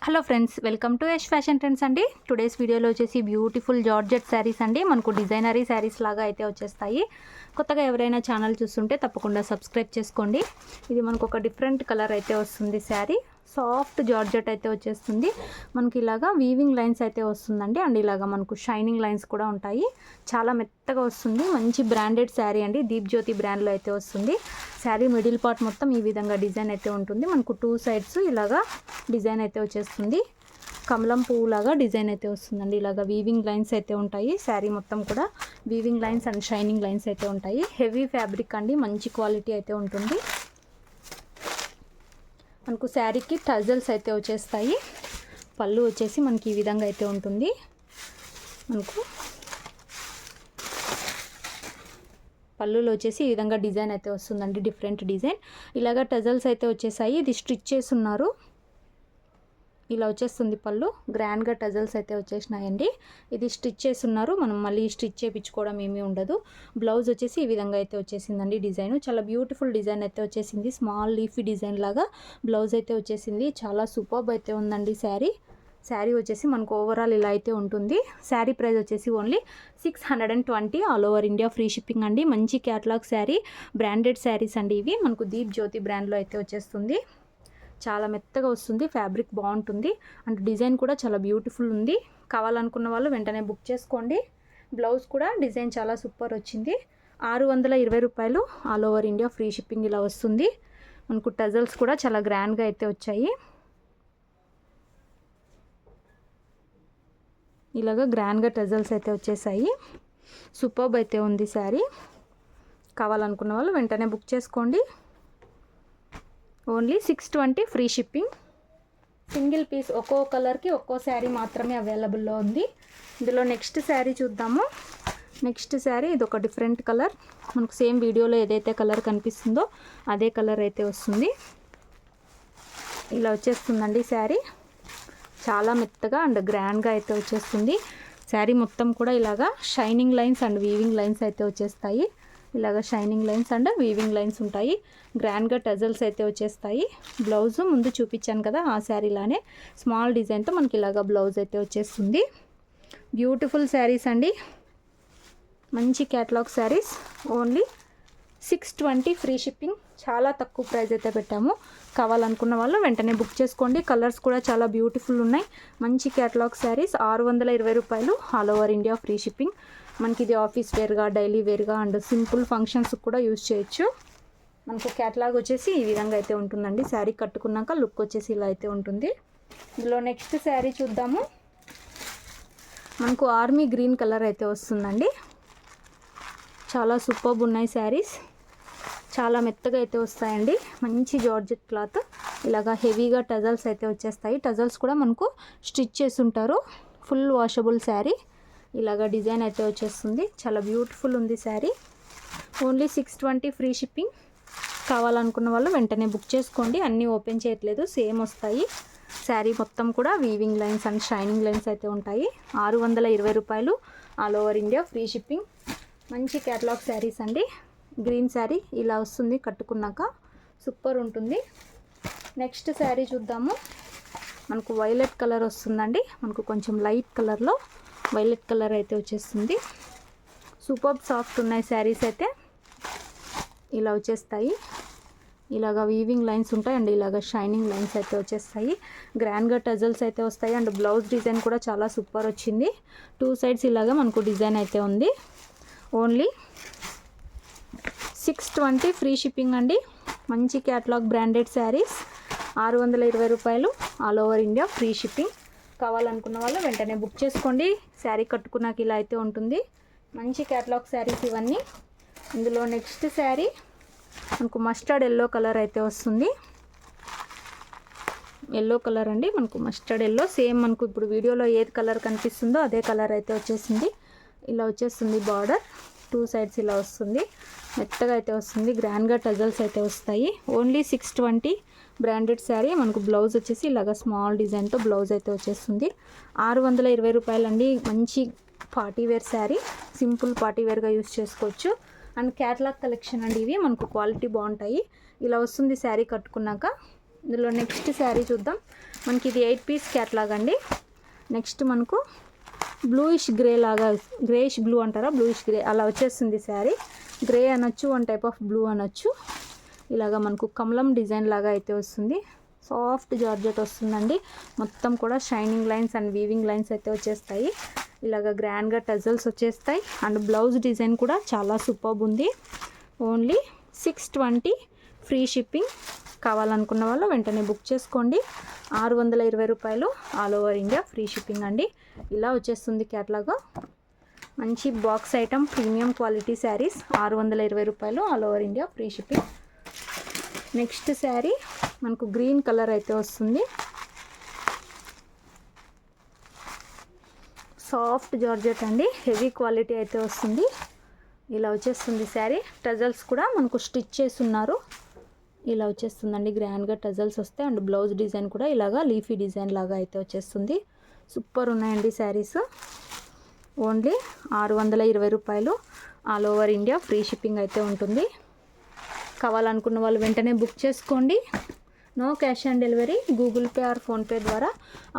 Hello friends, welcome to Yash fashion trends అండి. Today's వీడియోలో వచ్చేసి బ్యూటిఫుల్ జార్జెట్ శారీస్ అండి. మనకు డిజైనరీ శారీస్ లాగా అయితే వచ్చేస్తాయి. కొత్తగా ఎవరైనా ఛానల్ చూస్తుంటే తప్పకుండా సబ్స్క్రైబ్ చేసుకోండి. ఇది మనకు ఒక డిఫరెంట్ కలర్ అయితే వస్తుంది. శారీ సాఫ్ట్ జార్జెట్ అయితే వచ్చేస్తుంది. మనకి ఇలాగా వీవింగ్ లైన్స్ అయితే వస్తుందండి. అండ్ ఇలాగా మనకు షైనింగ్ లైన్స్ కూడా ఉంటాయి. చాలా మెత్తగా వస్తుంది. మంచి బ్రాండెడ్ శారీ అండి. దీప్ జ్యోతి బ్రాండ్లో అయితే వస్తుంది. శారీ మిడిల్ పార్ట్ మొత్తం ఈ విధంగా డిజైన్ అయితే ఉంటుంది. మనకు టూ సైడ్స్ ఇలాగా డిజైన్ అయితే వచ్చేస్తుంది. కమలం పువ్వు లాగా డిజైన్ అయితే వస్తుందండి. ఇలాగా వీవింగ్ లైన్స్ అయితే ఉంటాయి. శారీ మొత్తం కూడా weaving lines and shining lines అయితే ఉంటాయి. హెవీ ఫ్యాబ్రిక్ అండి, మంచి క్వాలిటీ అయితే ఉంటుంది. మనకు శారీకి టజల్స్ అయితే వచ్చేస్తాయి. పళ్ళు వచ్చేసి మనకి ఈ విధంగా అయితే ఉంటుంది. మనకు పళ్ళులో వచ్చేసి ఈ విధంగా డిజైన్ అయితే వస్తుందండి. డిఫరెంట్ డిజైన్ ఇలాగా టజల్స్ అయితే వచ్చేసాయి. ఇది స్టిచ్ చేసి ఉన్నారు. ఇలా వచ్చేస్తుంది పళ్ళు. గ్రాండ్గా టజల్స్ అయితే వచ్చేసినాయండి. ఇది స్టిచ్ చేసి ఉన్నారు. మనం మళ్ళీ స్టిచ్ చేయించుకోవడం ఏమీ ఉండదు. బ్లౌజ్ వచ్చేసి ఈ విధంగా అయితే వచ్చేసిందండి. డిజైన్ చాలా బ్యూటిఫుల్ డిజైన్ అయితే వచ్చేసింది. స్మాల్ లీఫీ డిజైన్ లాగా బ్లౌజ్ అయితే వచ్చేసింది. చాలా సూపర్బ్ అయితే ఉందండి శారీ వచ్చేసి మనకు ఓవరాల్ ఇలా అయితే ఉంటుంది. శారీ ప్రైస్ వచ్చేసి only 620. All over India free shipping అండి. మంచి క్యాటలాగ్ శారీ, బ్రాండెడ్ శారీస్ అండి. ఇవి మనకు దీప్ జ్యోతి బ్రాండ్లో అయితే వచ్చేస్తుంది. చాలా మెత్తగా వస్తుంది. ఫ్యాబ్రిక్ బాగుంటుంది. అండ్ డిజైన్ కూడా చాలా బ్యూటిఫుల్ ఉంది. కావాలనుకున్న వాళ్ళు వెంటనే బుక్ చేసుకోండి. బ్లౌజ్ కూడా డిజైన్ చాలా సూపర్ వచ్చింది. 620 రూపాయలు. All over India free shipping ఇలా వస్తుంది. మనకు టజల్స్ కూడా చాలా గ్రాండ్గా అయితే వచ్చాయి. ఇలాగా గ్రాండ్గా టజల్స్ అయితే వచ్చేసాయి. సూపర్బ్ అయితే ఉంది శారీ. కావాలనుకున్న వాళ్ళు వెంటనే బుక్ చేసుకోండి. Only 620 free shipping. Single piece ఒక్కో కలర్కి ఒక్కో శారీ మాత్రమే అవైలబుల్లో ఉంది. ఇందులో నెక్స్ట్ శారీ చూద్దాము. నెక్స్ట్ శారీ ఇది ఒక డిఫరెంట్ కలర్. మనకు సేమ్ వీడియోలో ఏదైతే కలర్ కనిపిస్తుందో అదే కలర్ అయితే వస్తుంది. ఇలా వచ్చేస్తుందండి శారీ. చాలా మెత్తగా అండ్ గ్రాండ్గా అయితే వచ్చేస్తుంది. శారీ మొత్తం కూడా ఇలాగా shining lines and weaving lines అయితే వచ్చేస్తాయి. ఇలాగ shining lines and weaving lines ఉంటాయి. గ్రాండ్గా టజల్స్ అయితే వచ్చేస్తాయి. బ్లౌజ్ ముందు చూపించాను కదా ఆ శారీలానే స్మాల్ డిజైన్తో మనకి ఇలాగ బ్లౌజ్ అయితే వచ్చేస్తుంది. బ్యూటిఫుల్ శారీస్ అండి. మంచి catalogue saris. Only 620 free shipping. చాలా తక్కువ ప్రైస్ అయితే పెట్టాము. కావాలనుకున్న వాళ్ళు వెంటనే బుక్ చేసుకోండి. కలర్స్ కూడా చాలా బ్యూటిఫుల్ ఉన్నాయి. మంచి క్యాటలాగ్ శారీస్. 620 రూపాయలు. All over India free shipping. మనకి ఇది ఆఫీస్ వేర్గా, డైలీ వేర్గా అండ్ సింపుల్ ఫంక్షన్స్ కూడా యూజ్ చేయొచ్చు. మనకు క్యాటలాగ్ వచ్చేసి ఈ విధంగా అయితే ఉంటుందండి. శారీ కట్టుకున్నాక లుక్ వచ్చేసి ఇలా అయితే ఉంటుంది. ఇందులో నెక్స్ట్ శారీ చూద్దాము. మనకు ఆర్మీ గ్రీన్ కలర్ అయితే వస్తుందండి. చాలా సూపర్బ్ ఉన్నాయి శారీస్. చాలా మెత్తగా అయితే వస్తాయండి. మంచి జార్జెట్ క్లాత్. ఇలాగా హెవీగా టజల్స్ అయితే వచ్చేస్తాయి. టజల్స్ కూడా మనకు స్టిచ్ చేసి ఉంటారు. Full washable sari. ఇలాగా డిజైన్ అయితే వచ్చేస్తుంది. చాలా బ్యూటిఫుల్ ఉంది శారీ. Only 620 free shipping. కావాలనుకున్న వాళ్ళు వెంటనే బుక్ చేసుకోండి. అన్నీ ఓపెన్ చేయట్లేదు, సేమ్ వస్తాయి. శారీ మొత్తం కూడా weaving lines and shining lines అయితే ఉంటాయి. 620 రూపాయలు. All over India free shipping. మంచి క్యాటలాగ్ శారీస్ అండి. గ్రీన్ శారీ ఇలా వస్తుంది కట్టుకున్నాక. సూపర్ ఉంటుంది. నెక్స్ట్ శారీ చూద్దాము. మనకు వైలెట్ కలర్ వస్తుందండి. మనకు కొంచెం లైట్ కలర్లో వైలెట్ కలర్ అయితే వచ్చేస్తుంది. సూపర్ సాఫ్ట్ ఉన్నాయి శారీస్ అయితే. ఇలా వచ్చేస్తాయి. ఇలాగా వీవింగ్ లైన్స్ ఉంటాయి అండ్ ఇలాగ షైనింగ్ లైన్స్ అయితే వచ్చేస్తాయి. గ్రాండ్గా టజల్స్ అయితే వస్తాయి అండ్ బ్లౌజ్ డిజైన్ కూడా చాలా సూపర్ వచ్చింది. టూ సైడ్స్ ఇలాగా మనకు డిజైన్ అయితే ఉంది. ఓన్లీ 620 ఫ్రీ షిప్పింగ్ అండి. మంచి క్యాటలాగ్ బ్రాండెడ్ శారీస్. 620 రూపాయలు. All over India free shipping. కావాలనుకున్న వాళ్ళు వెంటనే బుక్ చేసుకోండి. శారీ కట్టుకున్నాక ఇలా అయితే ఉంటుంది. మంచి క్యాటలాగ్ శారీస్ ఇవన్నీ. ఇందులో నెక్స్ట్ శారీ మనకు మస్టర్డ్ ఎల్లో కలర్ అయితే వస్తుంది. ఎల్లో కలర్ అండి. మనకు మస్టర్డ్ ఎల్లో సేమ్ మనకు ఇప్పుడు వీడియోలో ఏది కలర్ కనిపిస్తుందో అదే కలర్ అయితే వచ్చేసింది. ఇలా వచ్చేస్తుంది బార్డర్. టూ సైడ్స్ ఇలా వస్తుంది. మెత్తగా అయితే వస్తుంది. గ్రాండ్గా టజల్స్ అయితే వస్తాయి. Only 620 branded sari. మనకు బ్లౌజ్ వచ్చేసి ఇలాగ స్మాల్ డిజైన్తో బ్లౌజ్ అయితే వచ్చేస్తుంది. 620 రూపాయలు అండి. మంచి పార్టీవేర్ శారీ. సింపుల్ పార్టీవేర్గా యూస్ చేసుకోవచ్చు. అండ్ క్యాటలాగ్ కలెక్షన్ అండి ఇవి. మనకు క్వాలిటీ బాగుంటాయి. ఇలా వస్తుంది శారీ కట్టుకున్నాక. ఇందులో నెక్స్ట్ శారీ చూద్దాం. మనకి ఇది 8 పీస్ క్యాట్లాగ్ అండి. నెక్స్ట్ మనకు బ్లూయిష్ గ్రే లాగా, గ్రేయిష్ బ్లూ అంటారా, బ్లూయిష్ గ్రే అలా వచ్చేస్తుంది శారీ. గ్రే అనొచ్చు, వన్ టైప్ ఆఫ్ బ్లూ అనొచ్చు. ఇలాగా మనకు కమలం డిజైన్ లాగా అయితే వస్తుంది. సాఫ్ట్ జార్జెట్ వస్తుందండి. మొత్తం కూడా shining lines and weaving lines అయితే వచ్చేస్తాయి. ఇలాగ గ్రాండ్గా టజల్స్ వచ్చేస్తాయి. అండ్ బ్లౌజ్ డిజైన్ కూడా చాలా సూపర్బ్ ఉంది. Only 620 free shipping. కావాలనుకున్న వాళ్ళు వెంటనే బుక్ చేసుకోండి. 620 రూపాయలు all over India free shipping అండి. ఇలా వచ్చేస్తుంది క్యాట్లాగ్. మంచి box item premium quality saris 620 రూపాయలు all over India free shipping. Next sari మనకు గ్రీన్ కలర్ అయితే వస్తుంది. సాఫ్ట్ జార్జెట్ అండి, హెవీ క్వాలిటీ అయితే వస్తుంది. ఇలా వచ్చేస్తుంది శారీ. టజల్స్ కూడా మనకు స్టిచ్ చేసి ఉన్నారు. ఇలా వచ్చేస్తుందండి, గ్రాండ్గా టజల్స్ వస్తాయి. అండ్ బ్లౌజ్ డిజైన్ కూడా ఇలాగా లీఫీ డిజైన్ లాగా అయితే వచ్చేస్తుంది. సూపర్ ఉన్నాయండి శారీస్. ఓన్లీ 620 రూపాయలు all over India free shipping అయితే ఉంటుంది. కావాలనుకున్న వాళ్ళు వెంటనే బుక్ చేసుకోండి. No cash on delivery, Google Pay or PhonePe ద్వారా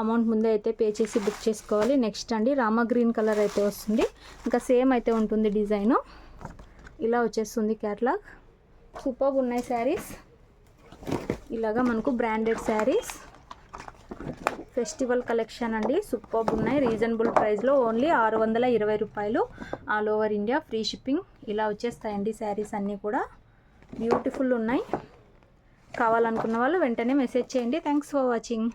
అమౌంట్ ముందే అయితే పే చేసి బుక్ చేసుకోవాలి. నెక్స్ట్ అండి రామా గ్రీన్ కలర్ అయితే వస్తుంది. ఇంకా సేమ్ అయితే ఉంటుంది డిజైను. ఇలా వచ్చేస్తుంది క్యాట్లాగ్. సూపర్గా ఉన్నాయి శారీస్. ఇలాగా మనకు బ్రాండెడ్ శారీస్, ఫెస్టివల్ కలెక్షన్ అండి. సూపర్గా ఉన్నాయి. రీజనబుల్ ప్రైస్లో ఓన్లీ 620 రూపాయలు all over India free shipping. ఇలా వచ్చేస్తాయండి శారీస్ అన్నీ కూడా. బ్యూటిఫుల్ ఉన్నాయి. కావాలనుకున్న వాళ్ళు వెంటనే మెసేజ్ చేయండి. Thanks for watching.